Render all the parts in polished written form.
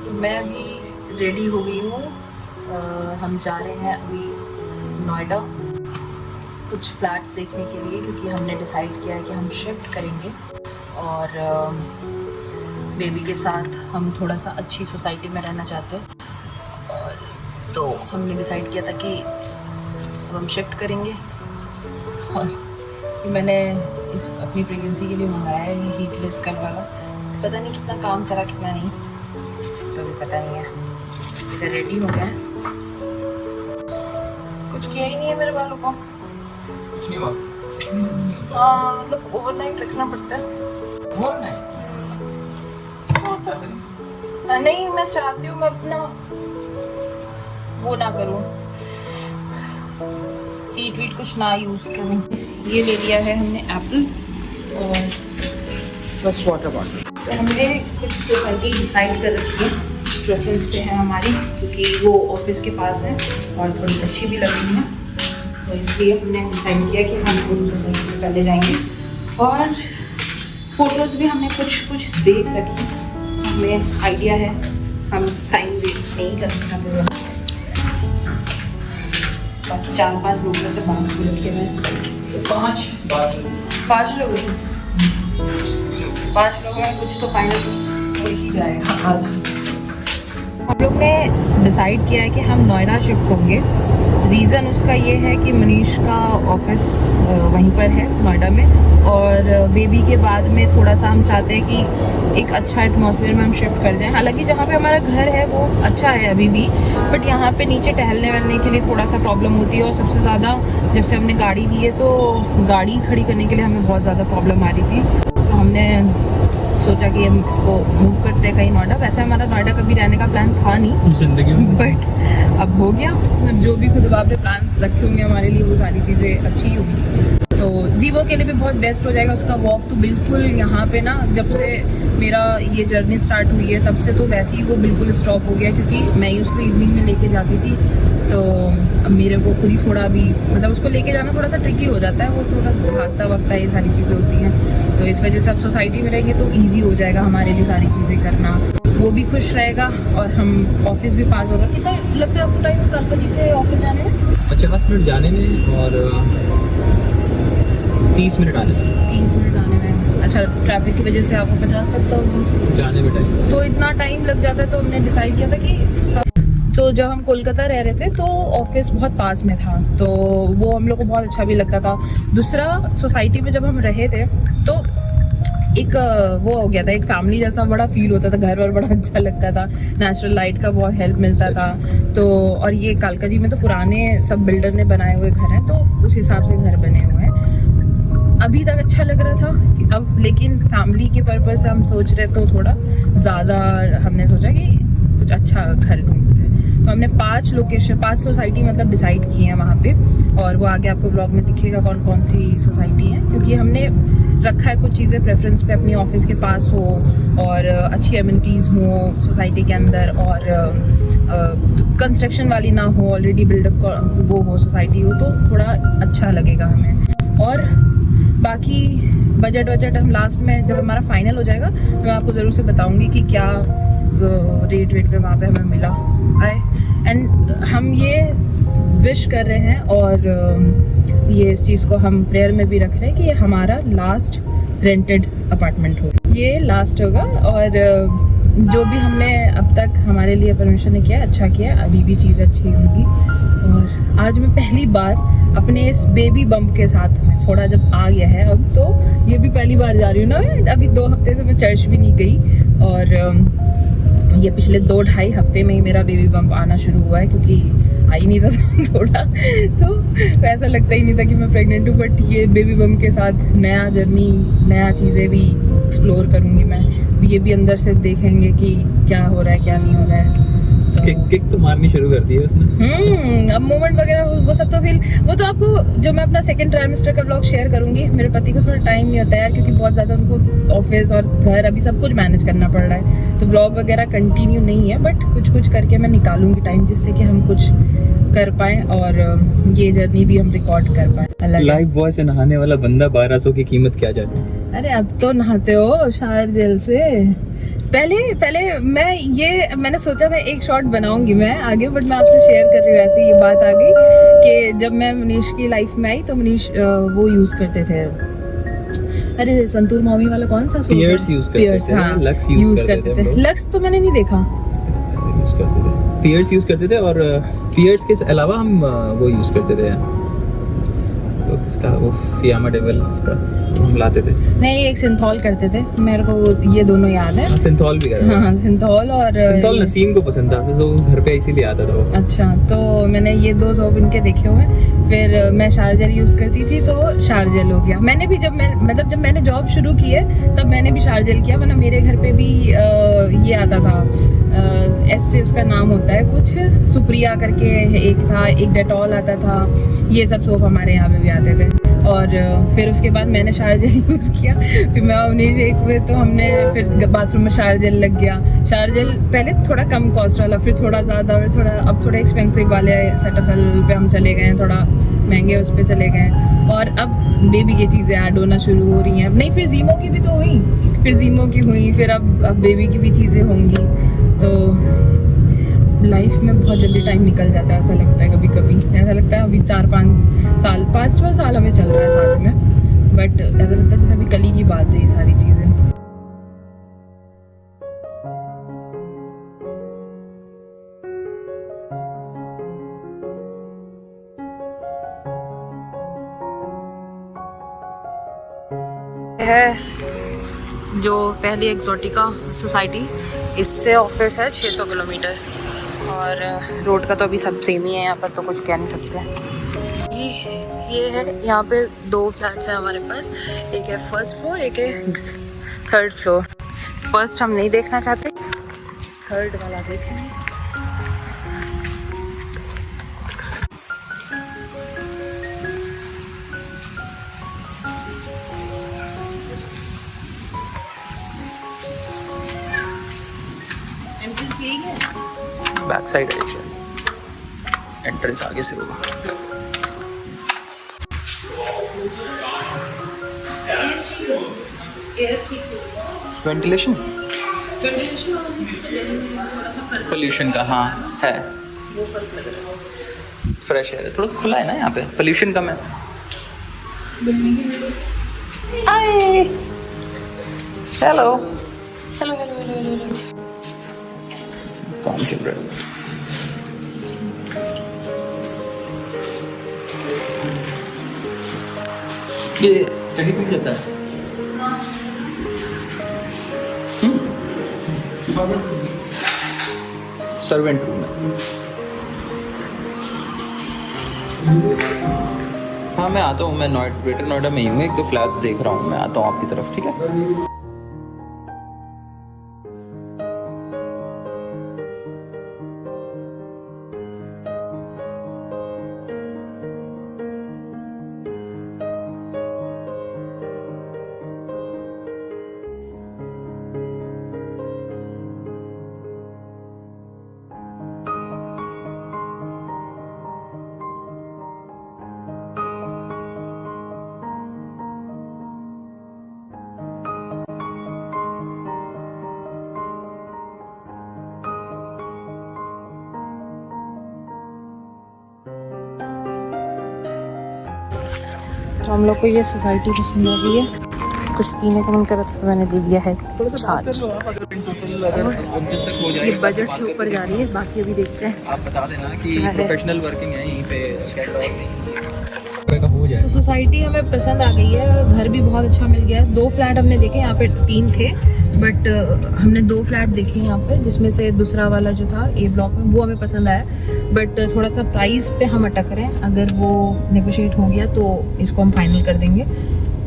तो मैं अभी रेडी हो गई हूँ। हम जा रहे हैं अभी नोएडा कुछ फ्लैट्स देखने के लिए, क्योंकि हमने डिसाइड किया है कि हम शिफ्ट करेंगे और बेबी के साथ हम थोड़ा सा अच्छी सोसाइटी में रहना चाहते हैं। और तो हमने डिसाइड किया था कि अब हम शिफ्ट करेंगे। और मैंने इस अपनी प्रेगनेंसी के लिए मंगाया है ये हीटलेस कल वाला। पता नहीं कितना काम करा कितना नहीं, तो भी पता नहीं है। इधर रेडी हो गए, कुछ किया ही नहीं है मेरे बालों को। कुछ नहीं हुआ। हाँ, मतलब ओवरनाइट रखना पड़ता है। नहीं, मैं चाहती हूँ मैं अपना वो ना करूँ, हीट वीट कुछ ना यूज़ करूँ। ये ले लिया है हमने एप्पल और बस वाटर बॉटल। तो हमने कुछ सोसाइटी डिसाइड कर रखी है, प्रेफरेंस पे है हमारी, क्योंकि वो ऑफिस के पास है और थोड़ी अच्छी भी लग रही है। तो इसलिए हमने डिसाइड किया कि हम उन सोसाइटी से पहले जाएंगे। और फ़ोटोज़ भी हमने कुछ देख रखी, हमें आइडिया है, हम टाइम वेस्ट नहीं करना है। बाकी 4-5 लोगों से बात भी रखे हुए हैं। तो 5 लोग हैं। 5 लोगों में कुछ तो फाइनल हो ही जाएगा आज। हम लोग ने डिसाइड किया है कि हम नोएडा शिफ्ट होंगे। रीज़न उसका ये है कि मनीष का ऑफिस वहीं पर है नोएडा में, और बेबी के बाद में थोड़ा सा हम चाहते हैं कि एक अच्छा एटमॉस्फेयर में हम शिफ्ट कर जाएं। हालांकि जहाँ पे हमारा घर है वो अच्छा है अभी भी, बट यहाँ पे नीचे टहलने वहलने के लिए थोड़ा सा प्रॉब्लम होती है। और सबसे ज़्यादा जब से हमने गाड़ी ली है तो गाड़ी खड़ी करने के लिए हमें बहुत ज़्यादा प्रॉब्लम आ रही थी। तो हमने सोचा कि हम इसको मूव करते हैं कहीं नोएडा। वैसे हमारा नोएडा कभी रहने का प्लान था नहीं जिंदगी में, बट अब हो गया। जो भी खुद आपने प्लान्स रखे होंगे हमारे लिए वो सारी चीज़ें अच्छी होंगी। तो जीवो के लिए भी बहुत बेस्ट हो जाएगा उसका वॉक। तो बिल्कुल यहाँ पे ना, जब से मेरा ये जर्नी स्टार्ट हुई है तब से तो वैसे ही वो बिल्कुल स्टॉप हो गया, क्योंकि मैं ही उसको इवनिंग में लेके जाती थी। तो अब मेरे को खुद ही थोड़ा भी मतलब उसको लेके जाना थोड़ा सा ट्रिकी हो जाता है, वो थोड़ा भागता वगता ये सारी चीज़ें होती हैं। तो इस वजह से अब सोसाइटी में रहेंगे तो ईजी हो जाएगा हमारे लिए सारी चीज़ें करना। वो भी खुश रहेगा और हम ऑफिस भी पास होगा। कितना लगता है आपको टाइम कलकत्ता से ऑफिस जाने में? 50 मिनट जाने में और 30 मिनट आने में। 30 मिनट आने में। अच्छा, ट्रैफिक की वजह से आपको 50 लगता होगा जाने में टाइम, तो इतना टाइम लग जाता है। तो हमने डिसाइड किया था कि तो जब हम कोलकाता रह रहे थे तो ऑफिस बहुत पास में था, तो वो हम लोग को बहुत अच्छा भी लगता था। दूसरा, सोसाइटी में जब हम रहे थे तो एक वो हो गया था, एक फैमिली जैसा बड़ा फील होता था, घर और बड़ा अच्छा लगता था। नेचुरल लाइट का बहुत हेल्प मिलता था। तो और ये कालका जी में तो पुराने सब बिल्डर ने बनाए हुए घर हैं, तो उस हिसाब से घर बने हुए हैं। अभी तक अच्छा लग रहा था कि अब, लेकिन फैमिली के पर्पज से हम सोच रहे तो थोड़ा ज़्यादा हमने सोचा कि कुछ अच्छा घर ढूंढते हैं। तो हमने 5 सोसाइटी मतलब डिसाइड की हैं वहाँ पे, और वो आगे आपको ब्लॉग में दिखेगा कौन कौन सी सोसाइटी है, क्योंकि हमने रखा है कुछ चीज़ें प्रेफरेंस पे अपनी ऑफिस के पास हो और अच्छी एमिनिटीज़ हो सोसाइटी के अंदर, और कंस्ट्रक्शन वाली ना हो, ऑलरेडी बिल्डअप वो हो सोसाइटी हो, तो थोड़ा अच्छा लगेगा हमें। और बाकी बजट हम लास्ट में जब हमारा फाइनल हो जाएगा तो मैं आपको ज़रूर से बताऊंगी कि क्या रेट पे वहाँ पे हमें मिला आए। एंड हम ये विश कर रहे हैं और ये इस चीज़ को हम प्रेयर में भी रख रहे हैं कि ये हमारा लास्ट रेंटेड अपार्टमेंट होगा, ये लास्ट होगा। और जो भी हमने अब तक हमारे लिए परमिशन ने किया अच्छा किया, अभी भी चीज़ अच्छी होंगी। और आज मैं पहली बार अपने इस बेबी बम्प के साथ में थोड़ा जब आ गया है, अब तो ये भी पहली बार जा रही हूँ ना। अभी 2 हफ्ते से मैं चर्च भी नहीं गई, और ये पिछले 2-2.5 हफ्ते में ही मेरा बेबी बम्प आना शुरू हुआ है, क्योंकि आ ही नहीं रहा था थोड़ा, तो ऐसा लगता ही नहीं था कि मैं प्रेग्नेंट हूँ। बट ये बेबी बम्प के साथ नया जर्नी, नया चीज़ें भी एक्सप्लोर करूँगी मैं। ये भी अंदर से देखेंगे कि क्या हो रहा है क्या नहीं हो रहा है। किक तो मारनी शुरू कर दी है उसने। अब मोमेंट वगैरह वो सब तो फील, वो तो आपको जो मैं अपना 2nd ट्राइमेस्टर का व्लॉग शेयर करूंगी। मेरे पति को थोड़ा टाइम नहीं होता यार, क्योंकि बहुत ज़्यादा उनको ऑफिस और घर अभी सब कुछ मैनेज करना पड़ रहा है, तो व्लॉग वगैरह कंटिन्यू नहीं है, बट कुछ करके मैं निकालूंगी टाइम, जिससे कि हम कुछ कर पाएँ और ये जर्नी भी हम रिकॉर्ड कर पाएँ। लाइफ बॉय से नहाने वाला बंदा 1200 की कीमत क्या जाने। अरे अब तो नहाते हो शावर जेल से, पहले मैंने सोचा था एक शॉट बनाऊंगी मैं आगे, बट मैं आपसे शेयर कर रही हूँ। ऐसे ये बात आ गई कि जब मैं मनीष की लाइफ में आई तो मनीष वो यूज करते थे, अरे संतूर मॉमी वाला कौन सा सोप है? पियर्स यूज करते थे, हाँ, लक्स यूज करते थे। लक्स तो मैंने नहीं देखा। यूज करते थे, पियर्स यूज करते थे, और पियर्स के अलावा हम वो यूज करते थे, वो किसका, वो फियामा डेविल इसका हम लाते थे। नहीं, एक सिंथॉल करते थे, मेरे को वो ये दोनों याद है। सिंथॉल भी करते हाँ, सिंथॉल और सिंथॉल नसीम को पसंद था, तो घर पे इसीलिए आता था वो। अच्छा, तो मैंने ये 2 सोप इनके देखे हुए। फिर मैं शारजेल यूज़ करती थी तो शारजेल हो गया। मैंने भी जब मैंने जॉब शुरू की है तब मैंने भी शारजेल किया, वरना मेरे घर पे भी ये आता था, एस से उसका नाम होता है कुछ, सुप्रिया करके एक था, एक डेटॉल आता था, ये सब सोप हमारे यहाँ पे भी आते थे। और फिर उसके बाद मैंने शारजेल यूज़ किया। फिर मैं अपनी एक में तो हमने फिर बाथरूम में शारजेल लग गया। शारजेल पहले थोड़ा कम कॉस्ट वाला, फिर थोड़ा ज़्यादा, फिर अब थोड़ा एक्सपेंसिव वाले सेटाफिल पे हम चले गए, थोड़ा महंगे उस पर चले गए। और अब बेबी की चीज़ें ऐड होना शुरू हो रही हैं। नहीं, फिर जीमो की भी तो हुई, फिर जीमो की हुई, फिर अब बेबी की भी चीज़ें होंगी। तो लाइफ में बहुत जल्दी टाइम निकल जाता है, ऐसा लगता है। कभी कभी ऐसा लगता है अभी 4-5 साल, 5 साल हमें चल रहा है साथ में, बट ऐसा लगता है जैसे अभी कल ही की बात है ये सारी चीज़ें। है जो पहली एक्सोटिका सोसाइटी, इससे ऑफिस है 600 किलोमीटर, और रोड का तो अभी सब सेम ही है यहाँ पर, तो कुछ कह नहीं सकते। ये है, यहाँ पे 2 फ्लैट्स हैं हमारे पास, एक है फर्स्ट फ्लोर, एक है थर्ड फ्लोर। फर्स्ट हम नहीं देखना चाहते, थर्ड वाला देखेंगे। एंट्रेंस यही है, बैक साइड है शायद, एंट्रेंस आगे से होगा। वेंटिलेशन पोल्यूशन का, हाँ है, वो फर्क लग रहा है। फ्रेश एयर है, थोड़ा सा खुला है ना यहाँ पे, पोल्यूशन कम है। Hi, hello hello hello hello hello, काम चल रहा है। ये स्टडी रूम जैसा है। सर्वेंट रूम है। हाँ मैं आता हूँ, मैं ग्रेटर नोएडा में ही हूँ, 1-2 फ्लैट्स देख रहा हूँ, मैं आता हूँ आपकी तरफ, ठीक है। तो हम लोग को ये सोसाइटी पसंद आ गई है। कुछ पीने का मन कर रहा था तो मैंने दे दिया है छाछ। ये बजट से ऊपर जा रही है, बाकी अभी देखते हैं। आप बता देना कि प्रोफेशनल वर्किंग है यहीं पे हो जाए। तो सोसाइटी हमें पसंद आ गई है, घर भी बहुत अच्छा मिल गया है। 2 फ्लैट हमने देखे, यहाँ पे 3 थे, बट हमने 2 फ्लैट देखे यहाँ पे, जिसमें से दूसरा वाला जो था ए ब्लॉक में वो हमें पसंद आया, बट थोड़ा सा प्राइस पे हम अटक रहे हैं। अगर वो नेगोशिएट हो गया तो इसको हम फाइनल कर देंगे।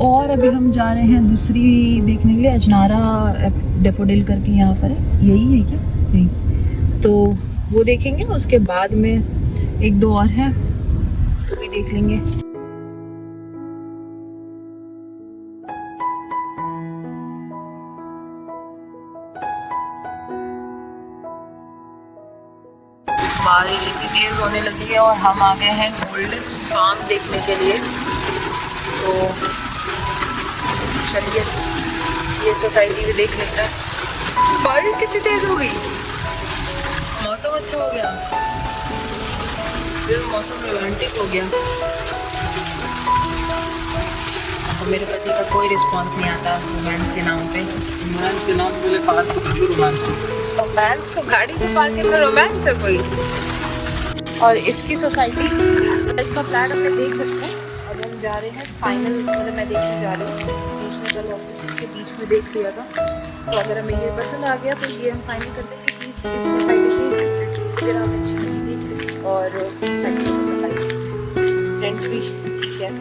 और अभी हम जा रहे हैं दूसरी देखने के लिए, अजनारा डेफोडिल करके यहाँ पर है, यही है क्या? नहीं, तो वो देखेंगे। उसके बाद में 1-2 और हैं, वो भी देख लेंगे। बारिश इतनी तेज होने लगी है और हम आ गए हैं गोल्डन फार्म देखने के लिए। तो चलिए ये सोसाइटी भी देख लेते हैं। बारिश कितनी तेज हो गई, मौसम अच्छा हो गया, फिर मौसम रोमांटिक हो गया। और मेरे पति का कोई रिस्पांस नहीं आता रोमांस के नाम पे। रोमांस के नाम पे पार्क तो कर लो रोमांस को। रोमांस को गाड़ी में पार्क करना रोमांस है कोई? और इसकी सोसाइटी, इसका फ्लैट हमने देख रखा है। अब हम जा रहे हैं फाइनल, मतलब मैं देखने जा रही हूँ, नेशनल ऑफिस के बीच में देख लिया था, तो अगर हमें ये पसंद आ गया तो ये हम फाइनल करते हैं कि इस सोसाइटी की फैसिलिटीज़ वगैरह हमें अच्छी लगी और सोसाइटी को पसंद आई, रेंट भी ठीक है।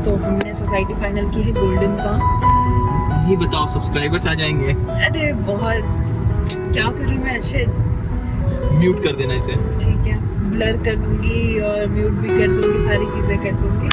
तो हमने सोसाइटी फाइनल की है गोल्डन पाम। ये बताओ सब्सक्राइबर्स आ जाएंगे? अरे बहुत, क्या करूँ मैं, अच्छे म्यूट कर देना इसे। ठीक है, ब्लर कर दूंगी और म्यूट भी कर दूंगी, सारी चीज़ें कर दूंगी।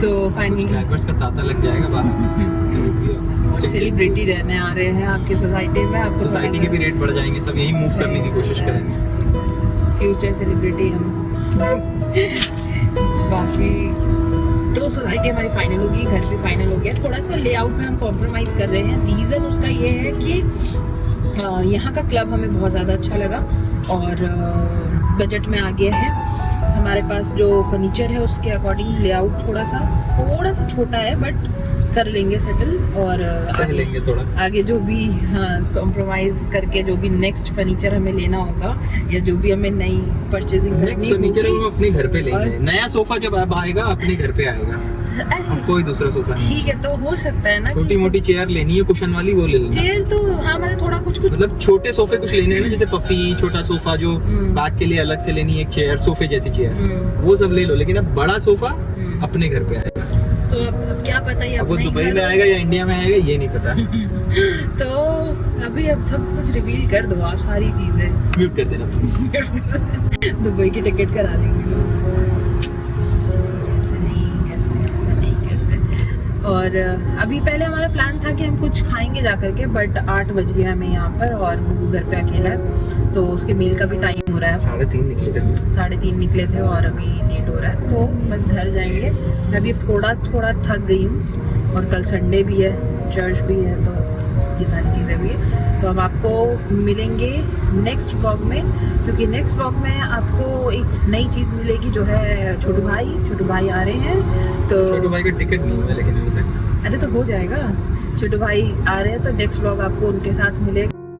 तो फाइनली सब्सक्राइबर्स का तांता लग जाएगा बाहर। सेलिब्रिटी रहने आ रहे हैं आपकी सोसाइटी में, आपको सोसाइटी के भी रेट बढ़ जाएंगे, सब यही मूव करने की कोशिश करेंगे। फ्यूचर सेलिब्रिटी हम। बाकी तो सोसाइटी हमारी फाइनल होगी, घर भी फाइनल हो गया। थोड़ा सा लेआउट में हम कॉम्प्रोमाइज़ कर रहे हैं। रीज़न उसका ये है कि यहाँ का क्लब हमें बहुत ज़्यादा अच्छा लगा और बजट में आ गया है। हमारे पास जो फर्नीचर है उसके अकॉर्डिंग लेआउट थोड़ा सा छोटा है, बट कर लेंगे सेटल और सह लेंगे थोड़ा। आगे जो भी कॉम्प्रोमाइज़ करके जो भी नेक्स्ट फर्नीचर हमें लेना होगा या जो भी हमें नई परचेजिंग नेक्स्ट फर्नीचर हम अपने घर पे लेंगे। नया सोफा जब अब आएगा अपने घर पे आएगा, अब कोई दूसरा सोफा नहीं। ठीक है, तो हो सकता है ना, छोटी मोटी चेयर लेनी है कुशन वाली, वो ले लेना। चेयर तो हाँ, मतलब थोड़ा कुछ मतलब छोटे सोफे कुछ लेने हैं ना, जैसे पफी छोटा सोफा जो बैक के लिए अलग से लेनी है, एक चेयर सोफे जैसी चेयर, वो सब ले लो। लेकिन अब बड़ा सोफा अपने घर पे आएगा। तो अब क्या पता ये अब वो दुबई में आएगा या इंडिया में आएगा ये नहीं पता। तो अभी अब सब कुछ रिवील कर दो आप, सारी चीजें म्यूट कर देना प्लीज। दुबई की टिकट करा लेंगे। ऐसे नहीं करते। और अभी पहले हमारा प्लान था कि हम कुछ खाएंगे जा करके, बट 8 बज गया हमें यहाँ पर और बुगू घर पे अकेला है, तो उसके मील का भी टाइम हो रहा है। 3:30 निकले थे। 3:30 निकले थे और अभी लेट हो रहा है, तो बस घर जाएंगे। मैं अभी थोड़ा थक गई हूँ और कल संडे भी है, चर्च भी है, तो ये सारी चीज़ें भी है। तो हम आपको मिलेंगे नेक्स्ट व्लॉग में, क्योंकि नेक्स्ट व्लॉग में आपको एक नई चीज़ मिलेगी जो है छोटू भाई आ रहे हैं। तो छोटू भाई का टिकट नहीं हुआ लेकिन अभी तक। अरे तो हो जाएगा, छोटू भाई आ रहे हैं, तो नेक्स्ट व्लॉग आपको उनके साथ मिलेगा।